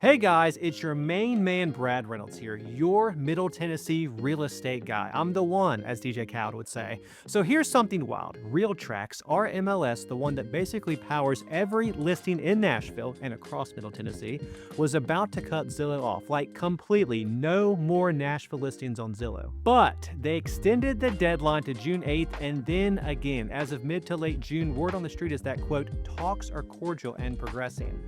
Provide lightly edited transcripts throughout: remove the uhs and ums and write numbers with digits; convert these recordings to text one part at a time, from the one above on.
Hey guys, it's your main man Brad Reynolds here, your Middle Tennessee real estate guy. I'm the one, as DJ Khaled would say. So here's something wild. Realtracs, our MLS, the one that basically powers every listing in Nashville and across Middle Tennessee, was about to cut Zillow off, like completely. No more Nashville listings on Zillow. But they extended the deadline to June 8th, and then again, as of mid to late June, word on the street is that, quote, talks are cordial and progressing.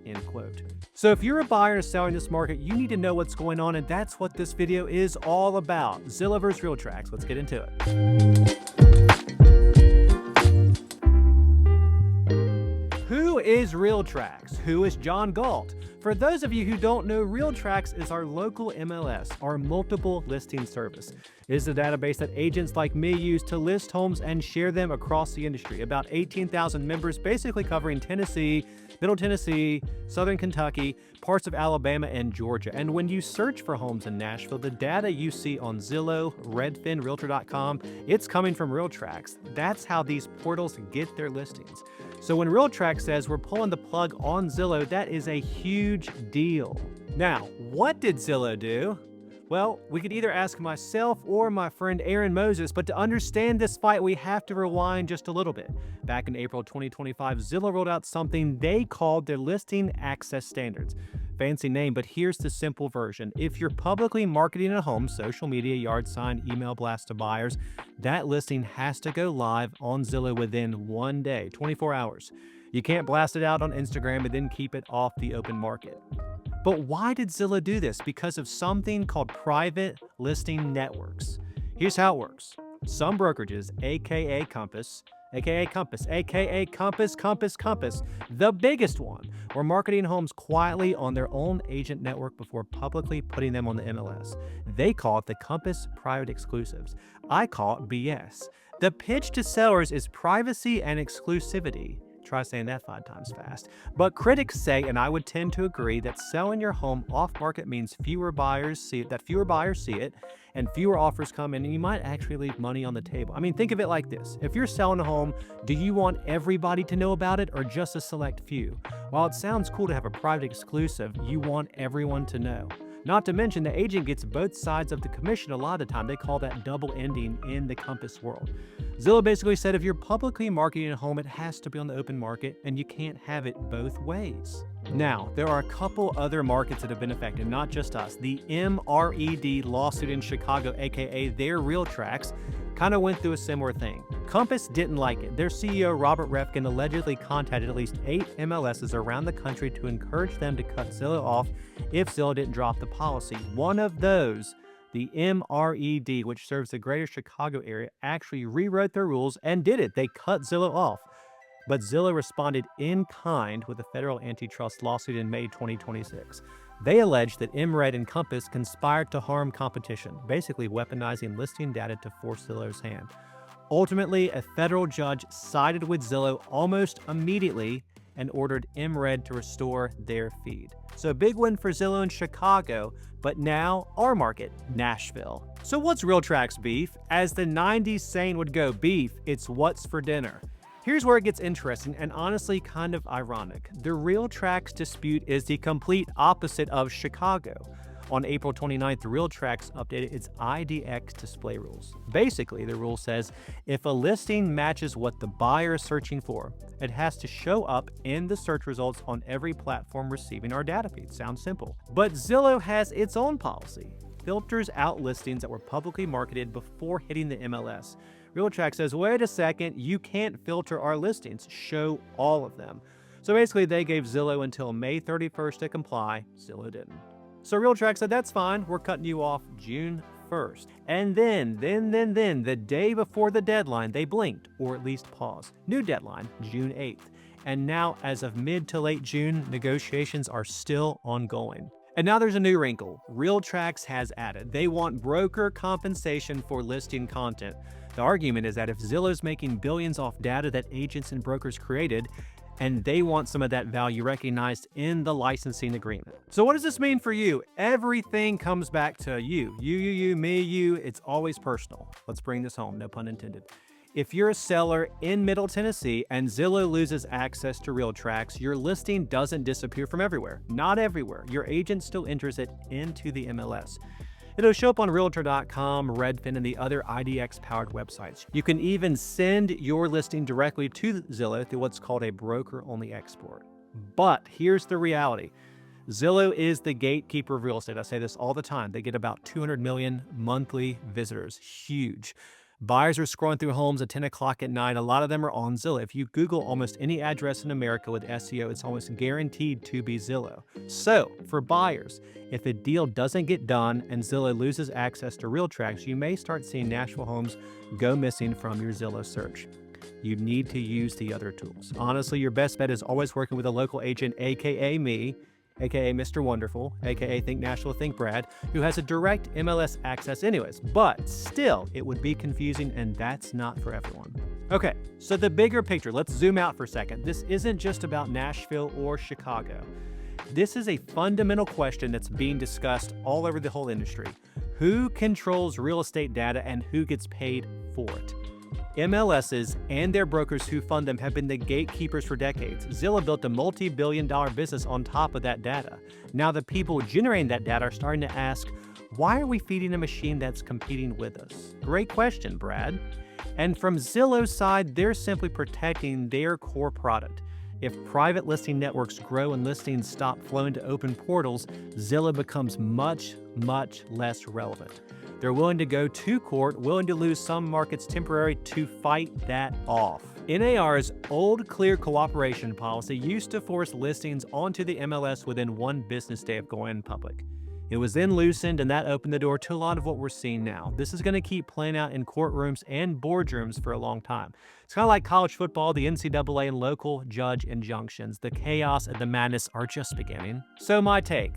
End quote. So if you're a buyer or seller in this market, you need to know what's going on, and that's what this video is all about. Zillow versus Realtracs. Let's get into it. Who is Realtracs? Who is John Galt? For those of you who don't know, Realtracs is our local MLS, our multiple listing service. It is a database that agents like me use to list homes and share them across the industry. About 18,000 members, basically covering Tennessee, Middle Tennessee, Southern Kentucky, parts of Alabama, and Georgia. And when you search for homes in Nashville, the data you see on Zillow, Redfin, Realtor.com, it's coming from Realtracs. That's how these portals get their listings. So when Realtracs says we're pulling the plug on Zillow, that is a huge deal. Now, what did Zillow do? Well, we could either ask myself or my friend Aaron Moses, but to understand this fight, we have to rewind just a little bit. Back in April 2025, Zillow rolled out something they called their listing access standards. Fancy name, but here's the simple version. If you're publicly marketing a home, social media, yard sign, email blast to buyers, that listing has to go live on Zillow within 1 day, 24 hours. You can't blast it out on Instagram and then keep it off the open market. But why did Zillow do this? Because of something called private listing networks. Here's how it works. Some brokerages, aka Compass, the biggest one, were marketing homes quietly on their own agent network before publicly putting them on the MLS. They call it the Compass Private Exclusives. I call it BS. The pitch to sellers is privacy and exclusivity. Try saying that 5 times fast. But critics say, and I would tend to agree, that selling your home off market means fewer buyers see it, and fewer offers come in, and you might actually leave money on the table. I mean, think of it like this. If you're selling a home, do you want everybody to know about it or just a select few? While it sounds cool to have a private exclusive, you want everyone to know. Not to mention, the agent gets both sides of the commission a lot of the time. They call that double ending in the Compass world. Zillow basically said if you're publicly marketing a home, it has to be on the open market, and you can't have it both ways. Now, there are a couple other markets that have been affected, not just us. The MRED lawsuit in Chicago, aka their Realtracs, kind of went through a similar thing. Compass didn't like it. Their CEO, Robert Refkin, allegedly contacted at least 8 MLSs around the country to encourage them to cut Zillow off if Zillow didn't drop the policy. One of those, the MRED, which serves the greater Chicago area, actually rewrote their rules and did it. They cut Zillow off. But Zillow responded in kind with a federal antitrust lawsuit in May 2026. They alleged that MRED and Compass conspired to harm competition, basically weaponizing listing data to force Zillow's hand. Ultimately, a federal judge sided with Zillow almost immediately and ordered MRED to restore their feed. So a big win for Zillow in Chicago, but now our market, Nashville. So what's Realtracs beef? As the 90s saying would go, beef, it's what's for dinner. Here's where it gets interesting and honestly kind of ironic. The Realtracs dispute is the complete opposite of Chicago. On April 29th, Realtracs updated its IDX display rules. Basically, the rule says if a listing matches what the buyer is searching for, it has to show up in the search results on every platform receiving our data feed. Sounds simple. But Zillow has its own policy. Filters out listings that were publicly marketed before hitting the MLS. Realtracs says, wait a second, you can't filter our listings, show all of them. So basically, they gave Zillow until May 31st to comply. Zillow didn't. So Realtracs said, that's fine, we're cutting you off June 1st. And then, the day before the deadline, they blinked, or at least paused. New deadline, June 8th. And now, as of mid to late June, negotiations are still ongoing. And now there's a new wrinkle. Realtracs has added, they want broker compensation for listing content. The argument is that if Zillow's making billions off data that agents and brokers created, and they want some of that value recognized in the licensing agreement. So what does this mean for you? Everything comes back to you. You, me, you. It's always personal. Let's bring this home, no pun intended. If you're a seller in Middle Tennessee and Zillow loses access to Realtracs, your listing doesn't disappear from everywhere. Not everywhere. Your agent still enters it into the MLS. It'll show up on Realtor.com, Redfin, and the other IDX-powered websites. You can even send your listing directly to Zillow through what's called a broker-only export. But here's the reality. Zillow is the gatekeeper of real estate. I say this all the time. They get about 200 million monthly visitors. Huge. Buyers are scrolling through homes at 10 o'clock at night. A lot of them are on Zillow. If you Google almost any address in America with SEO, it's almost guaranteed to be Zillow. So, for buyers, if a deal doesn't get done and Zillow loses access to Realtracs, you may start seeing Nashville homes go missing from your Zillow search. You need to use the other tools. Honestly, your best bet is always working with a local agent, aka me, aka Mr. Wonderful, aka Think Nashville, Think Brad, who has a direct MLS access anyways. But still, it would be confusing, and that's not for everyone. Okay, so the bigger picture, let's zoom out for a second. This isn't just about Nashville or Chicago. This is a fundamental question that's being discussed all over the whole industry. Who controls real estate data and who gets paid for it? MLSs and their brokers who fund them have been the gatekeepers for decades. Zillow built a multi-billion-dollar business on top of that data. Now the people generating that data are starting to ask, why are we feeding a machine that's competing with us? Great question, Brad. And from Zillow's side, they're simply protecting their core product. If private listing networks grow and listings stop flowing to open portals, Zillow becomes much, much less relevant. They're willing to go to court, willing to lose some markets temporarily to fight that off. NAR's old clear cooperation policy used to force listings onto the MLS within one business day of going public. It was then loosened, and that opened the door to a lot of what we're seeing now. This is going to keep playing out in courtrooms and boardrooms for a long time. It's kind of like college football, the NCAA, and local judge injunctions. The chaos and the madness are just beginning. So my take,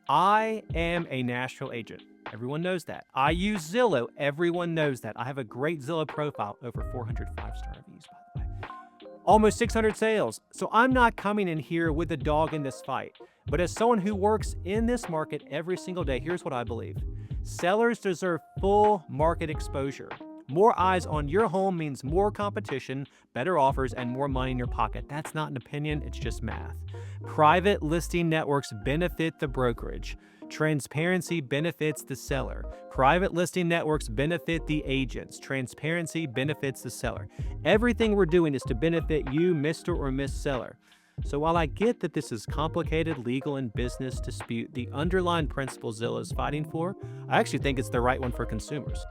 I am a Nashville agent. Everyone knows that. I use Zillow. Everyone knows that. I have a great Zillow profile, over 400 5-star reviews, by the way. Almost 600 sales. So I'm not coming in here with a dog in this fight. But as someone who works in this market every single day, here's what I believe. Sellers deserve full market exposure. More eyes on your home means more competition, better offers, and more money in your pocket. That's not an opinion, it's just math. Private listing networks benefit the brokerage. Transparency benefits the seller. Private listing networks benefit the agents. Transparency benefits the seller. Everything we're doing is to benefit you, Mr. or Miss Seller. So while I get that this is complicated legal and business dispute, the underlying principle Zillow is fighting for, I actually think it's the right one for consumers.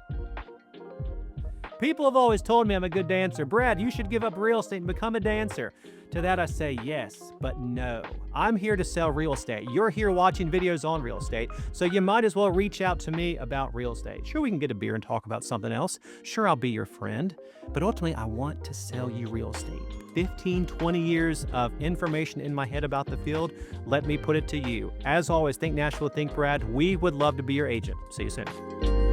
People have always told me I'm a good dancer. Brad, you should give up real estate and become a dancer. To that I say yes, but no. I'm here to sell real estate. You're here watching videos on real estate, so you might as well reach out to me about real estate. Sure, we can get a beer and talk about something else. Sure, I'll be your friend. But ultimately, I want to sell you real estate. 15, 20 years of information in my head about the field. Let me put it to you. As always, think Nashville, think Brad. We would love to be your agent. See you soon.